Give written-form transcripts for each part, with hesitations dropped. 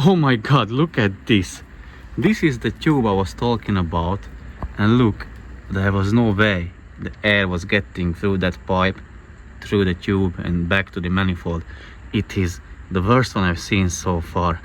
Oh my god, look at this. This is the tube I was talking about, and look, there was no way the air was getting through that pipe, through the tube and back to the manifold. It is the worst one I've seen so far.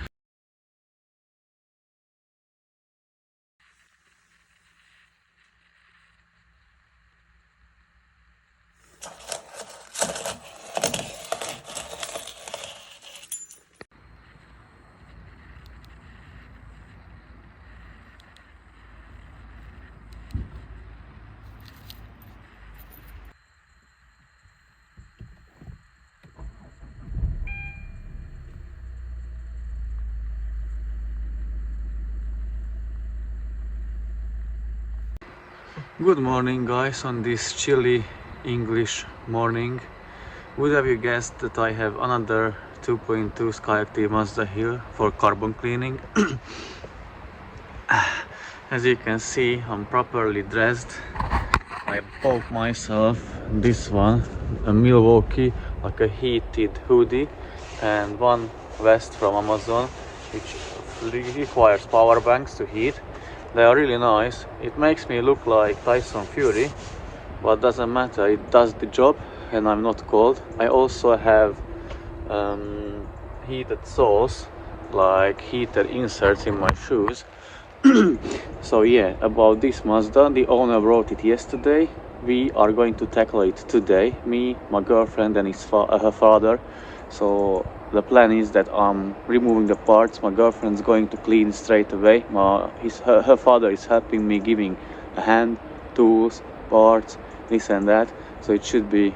Good morning guys, on this chilly English morning. Would have you guessed that I have another 2.2 Skyactiv Mazda here for carbon cleaning? As you can see, I'm properly dressed. I bought myself this one, a Milwaukee, like a heated hoodie, and one vest from Amazon, which requires power banks to heat. They are really nice. It makes me look like Tyson Fury, but doesn't matter, it does the job and I'm not cold. I also have heated soles, like heater inserts in my shoes. So yeah, about this Mazda, the owner brought it yesterday. We are going to tackle it today, me, my girlfriend and her father. So the plan is that I'm removing the parts, my girlfriend's going to clean straight away. Her father is helping me, giving a hand, tools, parts, this and that. So it should be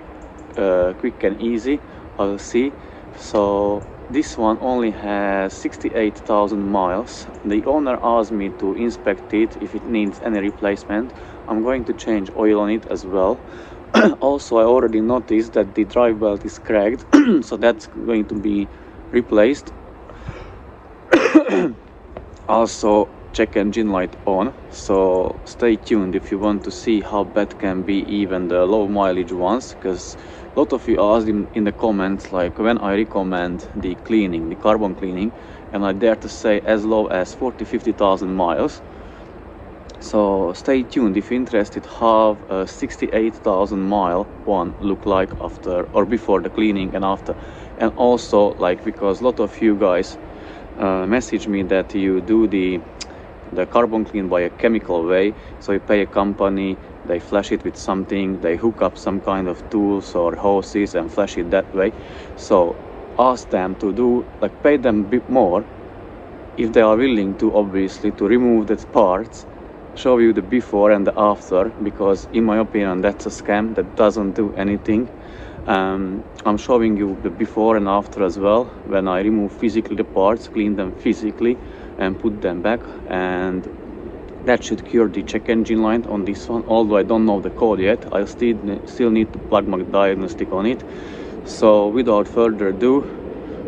quick and easy, I'll see. So this one only has 68,000 miles. The owner asked me to inspect it if it needs any replacement. I'm going to change oil on it as well. Also, I already noticed that the drive belt is cracked, so that's going to be replaced. Also, check engine light on, so stay tuned if you want to see how bad can be even the low mileage ones, because a lot of you asked in the comments like when I recommend the cleaning, the carbon cleaning, and I dare to say as low as 40-50,000 miles. So stay tuned if you're interested how a 68,000 mile one look like after or before the cleaning and after. And also, like, because a lot of you guys message me that you do the carbon clean by a chemical way, so you pay a company, they flash it with something, they hook up some kind of tools or hoses and flash it that way. So ask them to do, like, pay them a bit more if they are willing to, obviously, to remove the parts, show you the before and the after, because in my opinion that's a scam that doesn't do anything. I'm showing you the before and after as well, when I remove physically the parts, clean them physically and put them back, and that should cure the check engine light on this one. Although I don't know the code yet, I still need to plug my diagnostic on it. So without further ado,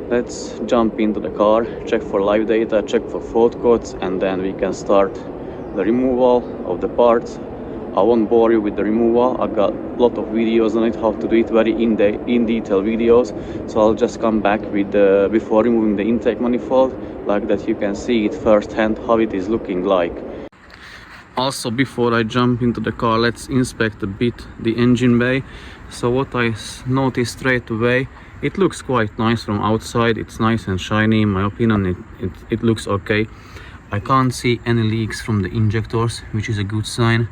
let's jump into the car, check for live data, check for fault codes, and then we can start the removal of the parts. I won't bore you with the removal, I got a lot of videos on it, how to do it, very in detail videos. So I'll just come back with before removing the intake manifold, like that you can see it firsthand how it is looking like. Also, before I jump into the car, let's inspect a bit the engine bay. So what I noticed straight away, it looks quite nice from outside, it's nice and shiny. In my opinion, it looks okay. I can't see any leaks from the injectors, which is a good sign.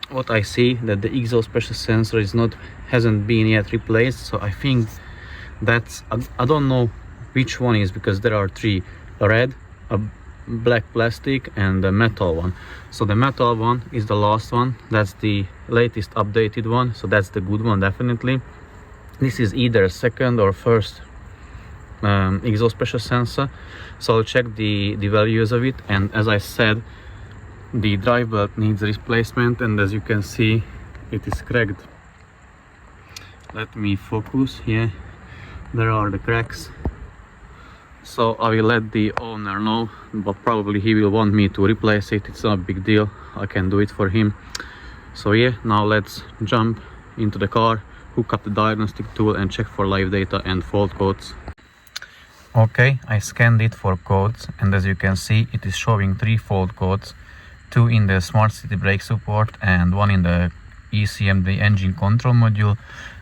What I see that the exhaust pressure sensor hasn't been yet replaced, so I think that's, I don't know which one is, because there are three: a red, a black plastic and a metal one. So the metal one is the last one, that's the latest updated one, so that's the good one definitely. This is either second or first exhaust pressure sensor, so I'll check the values of it. And as I said, the drive belt needs replacement, and as you can see, it is cracked. Let me focus here. There are the cracks, so I will let the owner know, but probably he will want me to replace it. It's not a big deal, I can do it for him. So yeah, now let's jump into the car, hook up the diagnostic tool and check for live data and fault codes. Okay, I scanned it for codes, and as you can see it is showing 3 fault codes, 2 in the Smart City brake support and 1 in the ECM, the engine control module.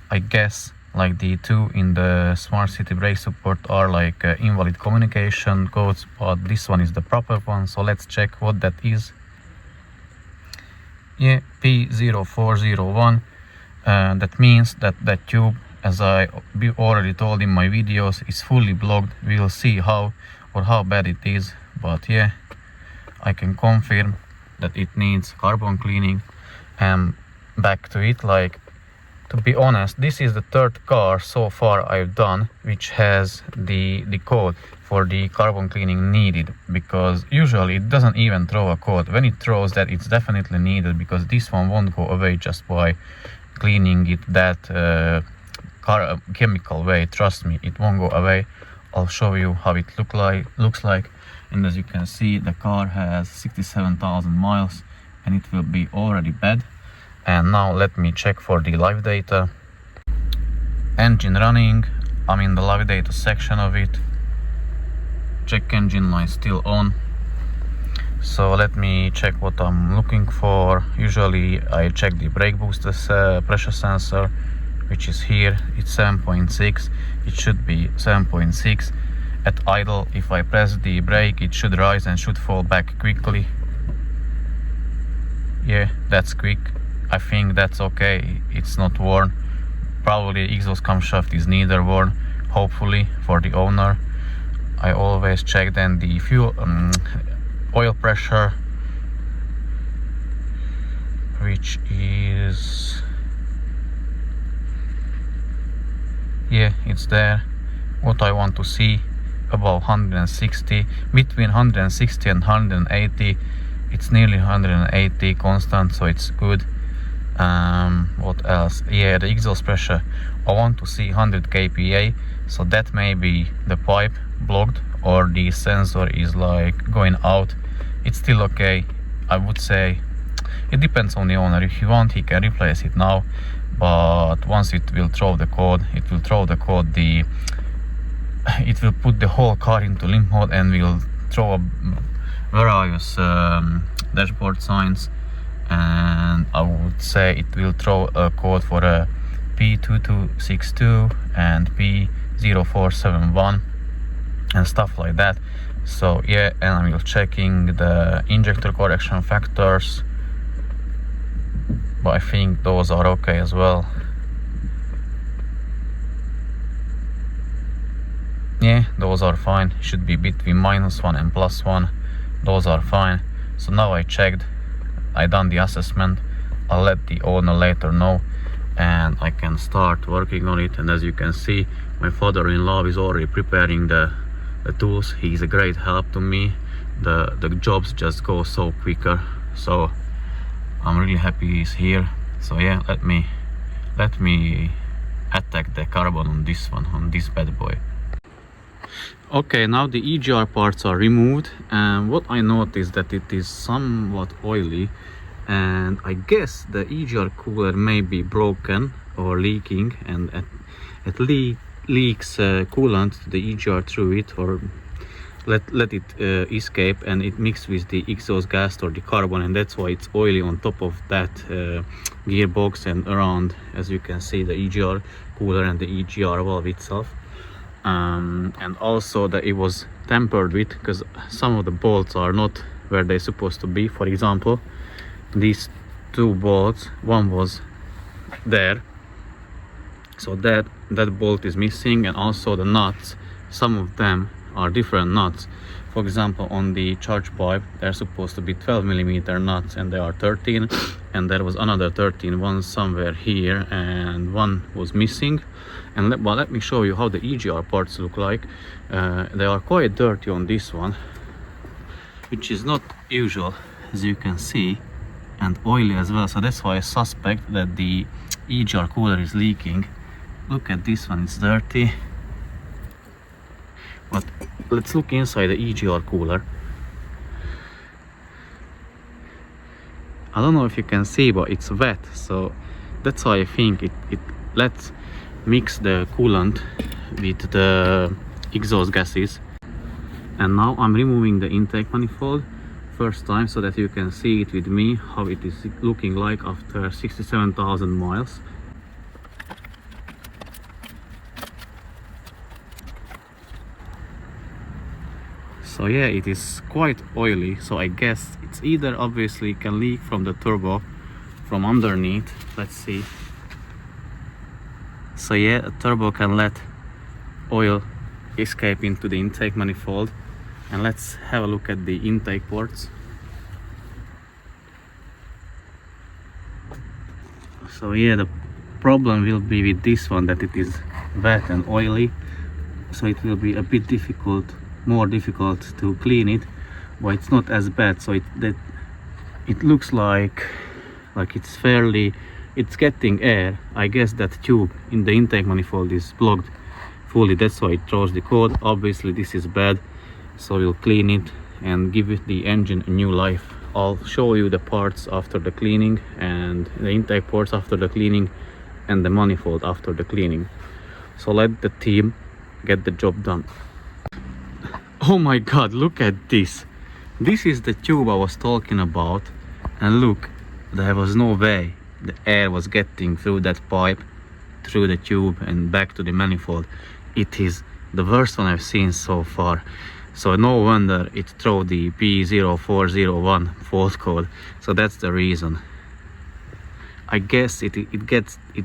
I guess like the 2 in the Smart City brake support are like invalid communication codes, but this one is the proper one, so let's check what that is. Yeah, P0401. That means that that tube, as I already told in my videos, is fully blocked. We'll see how bad it is, but yeah, I can confirm that it needs carbon cleaning. And back to it, like, to be honest, this is the 3rd car so far I've done which has the code for the carbon cleaning needed, because usually it doesn't even throw a code. When it throws that, it's definitely needed, because this one won't go away just by cleaning it that chemical way. Trust me, it won't go away. I'll show you how it looks like. And as you can see, the car has 67,000 miles and it will be already bad. And now let me check for the live data. Engine running. I'm in the live data section of it. Check engine light still on. So let me check what I'm looking for. Usually I check the brake booster pressure sensor, which is here. It's 7.6. It should be 7.6. At idle, if I press the brake, it should rise and should fall back quickly. Yeah, that's quick. I think that's okay. It's not worn. Probably exhaust camshaft is neither worn, hopefully, for the owner. I always check then the fuel oil pressure, which is, yeah, it's there. What I want to see, about 160, between 160 and 180. It's nearly 180 constant, so it's good. What else? Yeah, the exhaust pressure, I want to see 100 kPa, so that may be the pipe blocked or the sensor is like going out. It's still okay. I would say it depends on the owner. If you want, he can replace it now, but once it will throw the code, it will put the whole car into limp mode and will throw various dashboard signs, and I would say it will throw a code for a P2262 and P0471 and stuff like that. So yeah, and I'm checking the injector correction factors, but I think those are okay as well. Yeah, those are fine. Should be between -1 and +1. Those are fine. So now I checked, I done the assessment. I'll let the owner later know and I can start working on it. And as you can see, my father-in-law is already preparing the tools. He's a great help to me. The jobs just go so quicker, so I'm really happy he's here. So yeah, let me attack the carbon on this one, on this bad boy. Okay, now the EGR parts are removed, and what I noticed that it is somewhat oily, and I guess the EGR cooler may be broken or leaking, and it leaks coolant to the EGR through it, or let it escape, and it mixes with the exhaust gas or the carbon, and that's why it's oily on top of that gearbox and around, as you can see, the EGR cooler and the EGR valve itself. And also that it was tampered with, because some of the bolts are not where they're supposed to be. For example, these 2 bolts, one was there, so that bolt is missing, and also the nuts, some of them are different nuts. For example, on the charge pipe, they're supposed to be 12mm nuts and they are 13, and there was another 13 one somewhere here, and one was missing. And let me show you how the EGR parts look like. They are quite dirty on this one, which is not usual, as you can see, and oily as well. So that's why I suspect that the EGR cooler is leaking. Look at this one, it's dirty. But let's look inside the EGR cooler. I don't know if you can see, but it's wet, so that's why I think it let's mix the coolant with the exhaust gases. And now I'm removing the intake manifold first time so that you can see it with me how it is looking like after 67,000 miles. So yeah, it is quite oily, so I guess it's either obviously can leak from the turbo from underneath. Let's see. So yeah, a turbo can let oil escape into the intake manifold. And let's have a look at the intake ports. So yeah, the problem will be with this one that it is wet and oily, so it will be a bit difficult, more difficult to clean it, but it's not as bad. So it looks like it's getting air. I guess that tube in the intake manifold is blocked fully, that's why it throws the code. Obviously this is bad, so we'll clean it and give it the engine a new life. I'll show you the parts after the cleaning, and the intake ports after the cleaning, and the manifold after the cleaning. So let the team get the job done. Oh my god, look at this. This is the tube I was talking about, and look, there was no way the air was getting through that pipe, through the tube and back to the manifold. It is the worst one I've seen so far. So no wonder it threw the P0401 fault code. So that's the reason. I guess it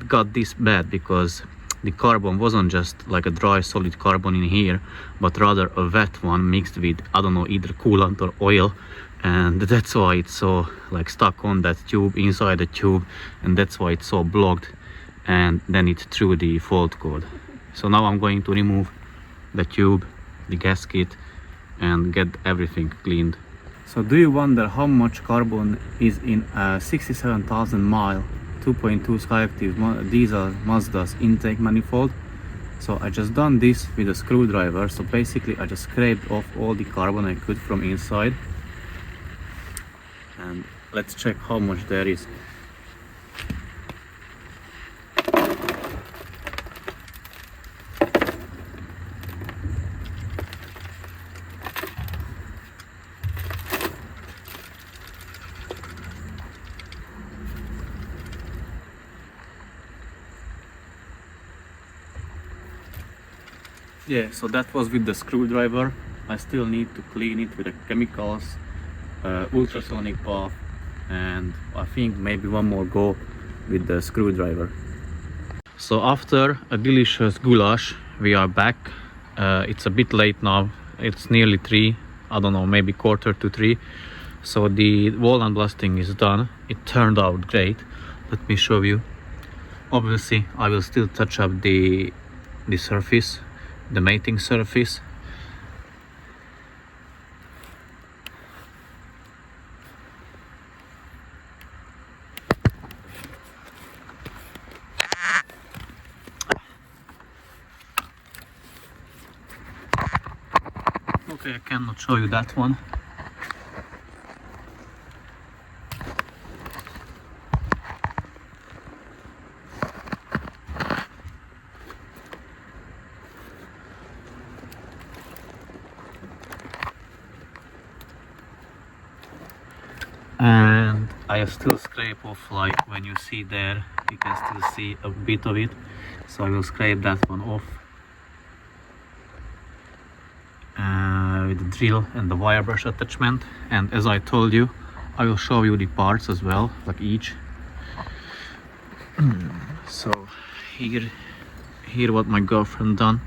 got this bad because the carbon wasn't just like a dry solid carbon in here, but rather a wet one mixed with, I don't know, either coolant or oil, and that's why it's so like stuck on that tube, inside the tube, and that's why it's so blocked, and then it threw the fault code. So now I'm going to remove the tube, the gasket, and get everything cleaned. So do you wonder how much carbon is in a 67,000 mile 2.2 Skyactiv diesel Mazda's intake manifold? So I just done this with a screwdriver. So basically I just scraped off all the carbon I could from inside, and let's check how much there is. Yeah, so that was with the screwdriver. I still need to clean it with the chemicals, ultrasonic bath, and I think maybe one more go with the screwdriver. So after a delicious goulash, we are back. It's a bit late now. It's nearly 3, I don't know, maybe 2:45. So the walnut blasting is done. It turned out great. Let me show you. Obviously I will still touch up the surface, the mating surface. Okay, I cannot show you that one. And I still scrape off, like when you see there, you can still see a bit of it, so I will scrape that one off with the drill and the wire brush attachment. And as I told you, I will show you the parts as well, like each. So here what my girlfriend done.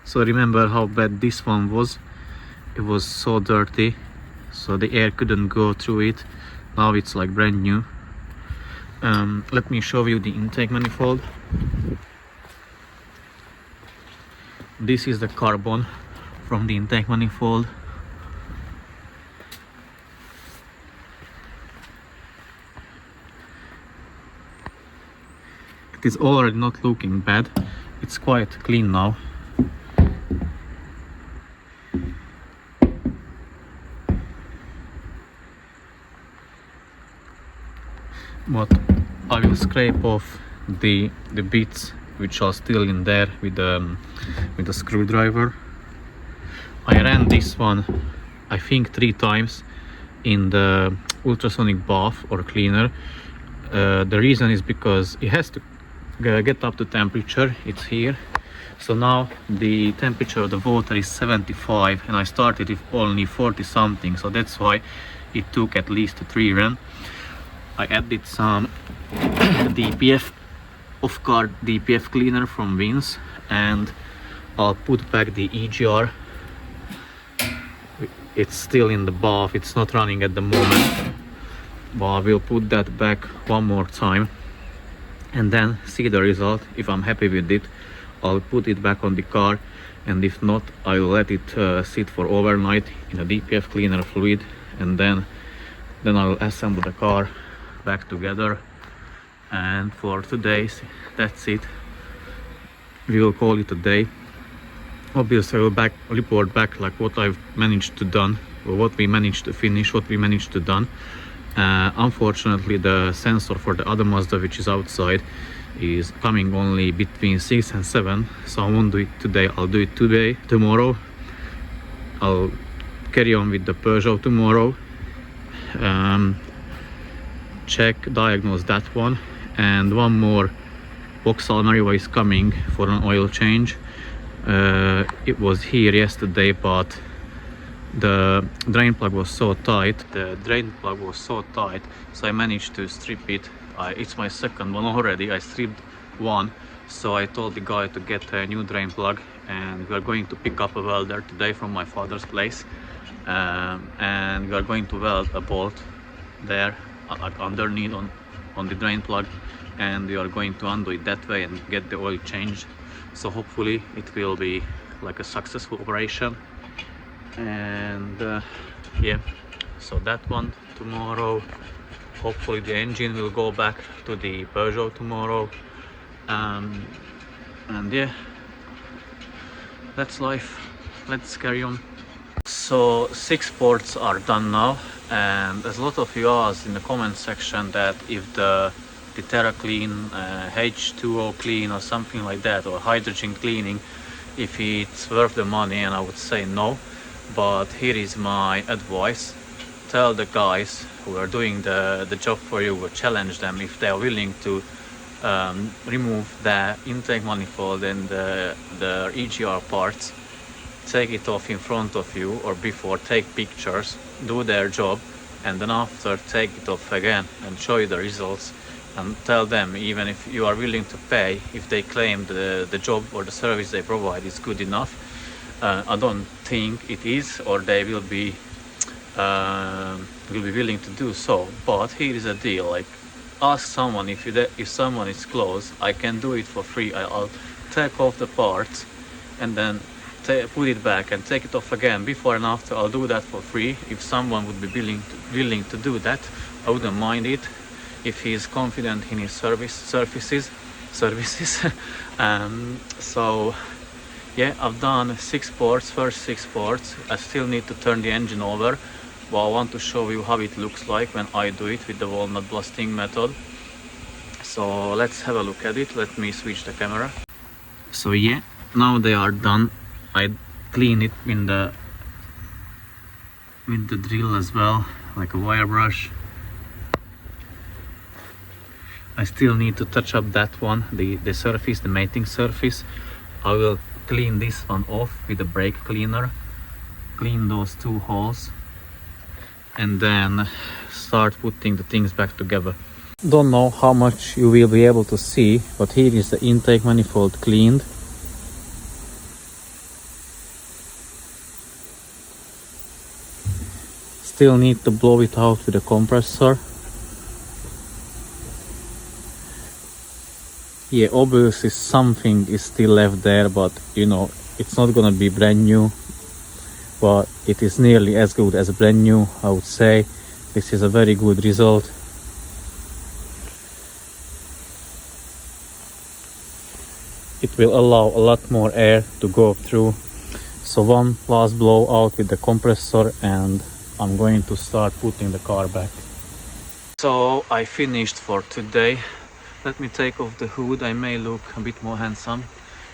So remember how bad this one was. It was so dirty, so the air couldn't go through it. Now it's like brand new. Let me show you the intake manifold. this is the carbon from the intake manifold. It is already not looking bad. It's quite clean now. But I will scrape off the bits which are still in there with a screwdriver. I ran this one I think 3 times in the ultrasonic bath or cleaner. The reason is because it has to get up to temperature. It's here. So now the temperature of the water is 75 and I started with only 40 something, so that's why it took at least 3 runs. I added some DPF off-guard DPF cleaner from Vince, and I'll put back the EGR. It's still in the bath, it's not running at the moment, but I will put that back one more time and then see the result. If I'm happy with it, I'll put it back on the car, and if not, I'll let it sit for overnight in a DPF cleaner fluid, and then I'll assemble the car back together. And for today, that's it. We will call it a day. Obviously I will report back like what I've managed to done, or what we managed to finish, what we managed to done. Unfortunately the sensor for the other Mazda, which is outside, is coming only between 6 and 7, so I won't do it today. I'll do it tomorrow. I'll carry on with the Peugeot tomorrow. Diagnose that one, and one more Vauxhall Mariva is coming for an oil change. It was here yesterday, but the drain plug was so tight. So I managed to strip it. It's my second one already. I stripped one, so I told the guy to get a new drain plug, and we are going to pick up a welder today from my father's place, and we are going to weld a bolt there underneath on the drain plug, and we are going to undo it that way and get the oil changed. So hopefully it will be like a successful operation. And yeah, so that one tomorrow. Hopefully the engine will go back to the Peugeot tomorrow, and yeah, that's life. Let's carry on. So 6 ports are done now, and there's a lot of you asked in the comment section that if the Terra Clean, H2O clean or something like that, or hydrogen cleaning, if it's worth the money, and I would say no. But here is my advice: tell the guys who are doing the job for you, or challenge them if they are willing to remove the intake manifold and the EGR parts. Take it off in front of you, or before, take pictures, do their job, and then after take it off again and show you the results. And tell them, even if you are willing to pay, if they claim the job or the service they provide is good enough. I don't think it is, or they will be willing to do so. But here is a deal: like, ask someone if someone is close. I can do it for free. I'll take off the parts and then put it back and take it off again. Before and after, I'll do that for free. If someone would be willing to do that, I wouldn't mind it, if he is confident in his services. So yeah, I've done 6 ports, first 6 ports. I still need to turn the engine over, but I want to show you how it looks like when I do it with the Walnut blasting method. So let's have a look at it. Let me switch the camera. So yeah, now they are done. I clean it with the drill as well, like a wire brush. I still need to touch up that one, the surface, the mating surface. I will clean this one off with a brake cleaner, clean those 2 holes, and then start putting the things back together. Don't know how much you will be able to see, but here is the intake manifold cleaned. Still need to blow it out with a compressor. Yeah, obviously something is still left there, but you know, It's not gonna be brand new, but it is nearly as good as brand new, I would say. This is a very good result. It will allow a lot more air to go through. So one last blow out with the compressor and I'm going to start putting the car back. So I finished for today. Let me take off the hood, I may look a bit more handsome.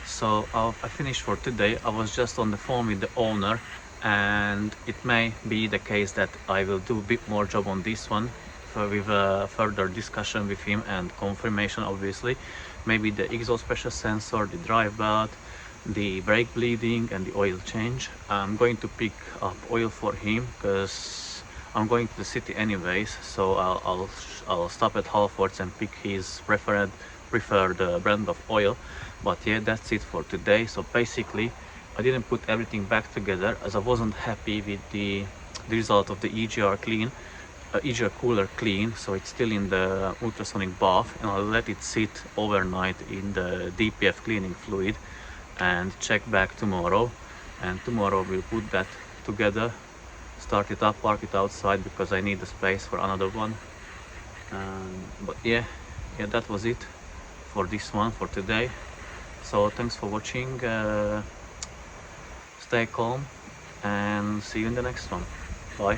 So I finished for today. I was just on the phone with the owner, and it may be the case that I will do a bit more job on this one with a further discussion with him and confirmation, obviously. Maybe the exhaust pressure sensor, the drive belt, the brake bleeding and the oil change. I'm going to pick up oil for him because I'm going to the city anyways, so I'll stop at Halfords and pick his preferred brand of oil. But yeah, that's it for today. So basically I didn't put everything back together as I wasn't happy with the result of the EGR cooler clean, so it's still in the ultrasonic bath, and I'll let it sit overnight in the DPF cleaning fluid and check back tomorrow. And tomorrow we'll put that together, start it up, park it outside because I need the space for another one. But yeah, that was it for this one for today. So thanks for watching, stay calm and see you in the next one. Bye.